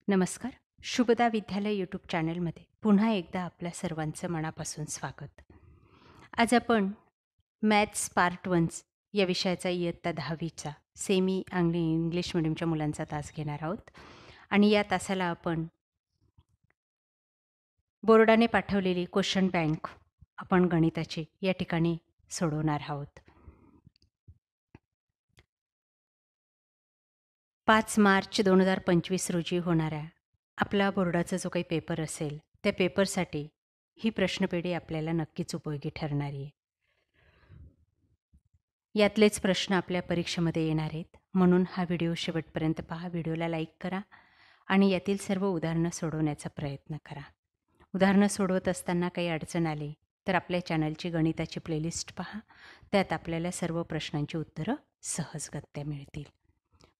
नमस्कार. शुभदा विद्यालय यूट्यूब चॅनलमध्ये पुन्हा एकदा आपल्या सर्वांचं मनापासून स्वागत. आज आपण मॅथ्स पार्ट 1 या विषयाचा इयत्ता 10वीचा सेमी इंग्लिश मीडियमच्या मुलांचा तास घेणार आहोत आणि या तासाला आपण बोर्डाने पाठवलेली क्वेश्चन बँक आपण गणिताची या ठिकाणी सोडवणार आहोत. 5 मार्च 2025 रोजी होणाऱ्या आपला बोर्डाचा जो काही पेपर असेल त्या पेपरसाठी ही प्रश्नपेढी आपल्याला नक्कीच उपयोगी ठरणारी आहे. यातलेच प्रश्न आपल्या परीक्षेमध्ये येणार आहेत, म्हणून हा व्हिडिओ शेवटपर्यंत पहा. व्हिडिओला लाईक करा आणि यातील सर्व उदाहरणं सोडवण्याचा प्रयत्न करा. उदाहरणं सोडवत असताना काही अडचण आली तर आपल्या चॅनलची गणिताची प्लेलिस्ट पहा. त्यात आपल्याला सर्व प्रश्नांची उत्तरं सहजगत्या मिळतील.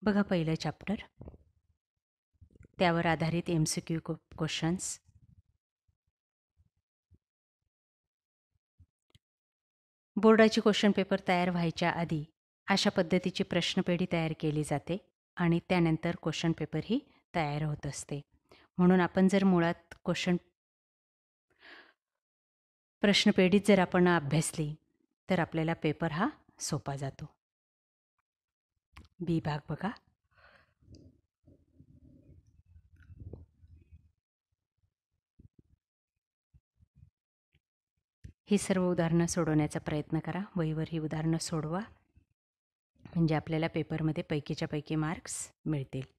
बघा पहिलं चॅप्टर, त्यावर आधारित MCQ क्वेश्चन्स. बोर्डाची क्वेश्चन पेपर तयार व्हायच्या आधी अशा पद्धतीची प्रश्नपेढी तयार केली जाते आणि त्यानंतर क्वेश्चन पेपरही तयार होत असते. म्हणून आपण जर मुळात प्रश्नपेढीत जर आपण अभ्यासली तर आपल्याला पेपर हा सोपा जातो. बी भाग बघा. ही सर्व उदाहरणं सोडवण्याचा प्रयत्न करा. वहीवर ही उदाहरणं सोडवा, म्हणजे आपल्याला पेपरमध्ये पैकीच्या पैकी मार्क्स मिळतील.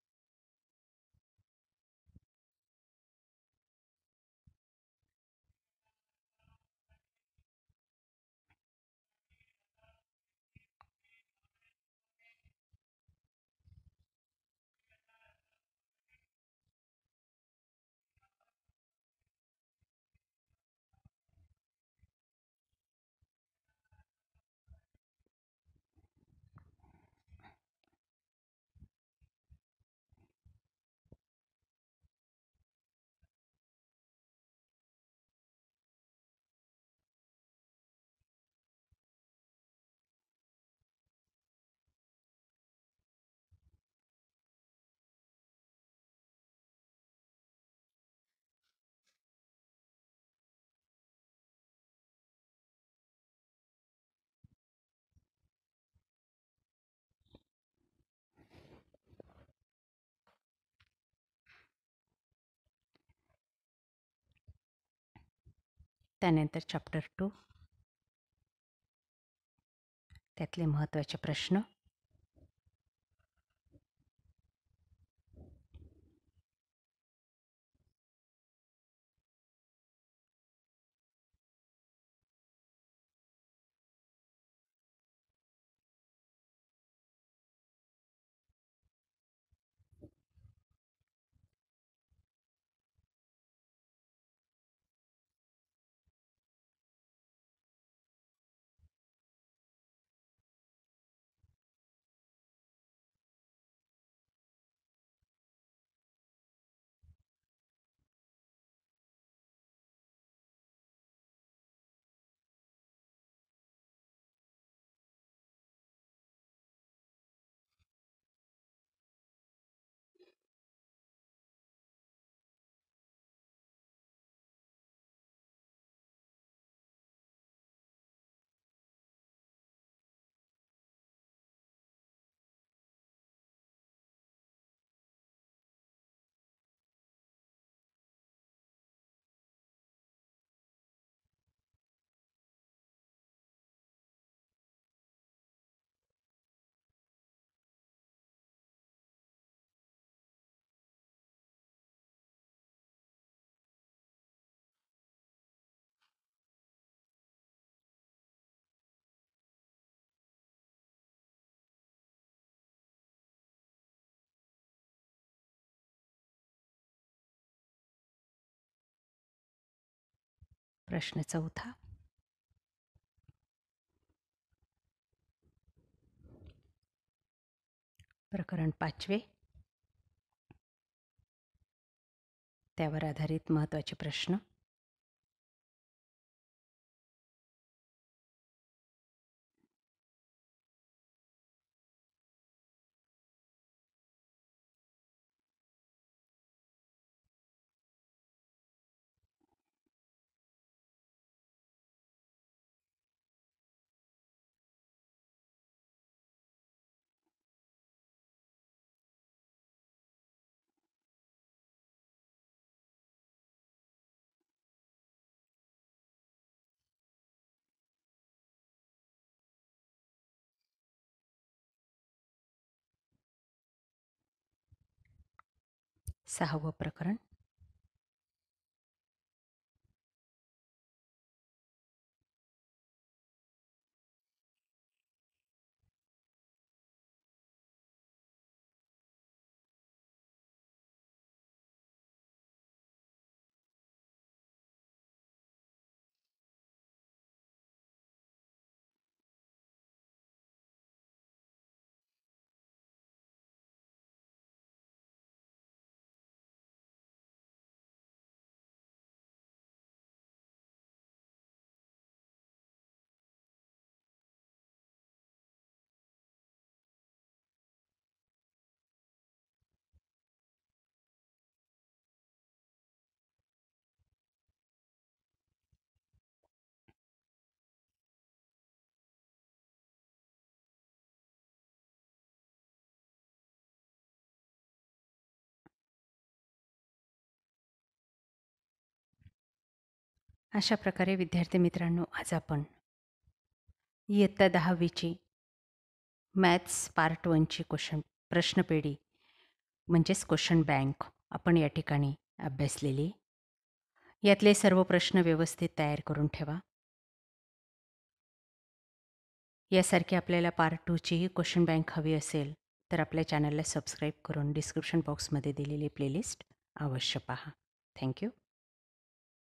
त्यानंतर चॅप्टर 2, त्यातले महत्त्वाचे प्रश्न. प्रश्न 4, प्रकरण 5, त्यावर आधारित महत्त्वाचे प्रश्न. 6वं प्रकरण. अशा प्रकारे विद्यार्थी मित्रांनो, आज आपण इयत्ता 10वीची मॅथ्स पार्ट 1ची प्रश्नपेढी म्हणजेच क्वेश्चन बँक आपण या ठिकाणी अभ्यासलेली. यातले सर्व प्रश्न व्यवस्थित तयार करून ठेवा. यासारखी आपल्याला पार्ट 2चीही क्वेश्चन बँक हवी असेल तर आपल्या चॅनलला सबस्क्राईब करून डिस्क्रिप्शन बॉक्समध्ये दिलेली प्लेलिस्ट अवश्य पहा. थँक्यू.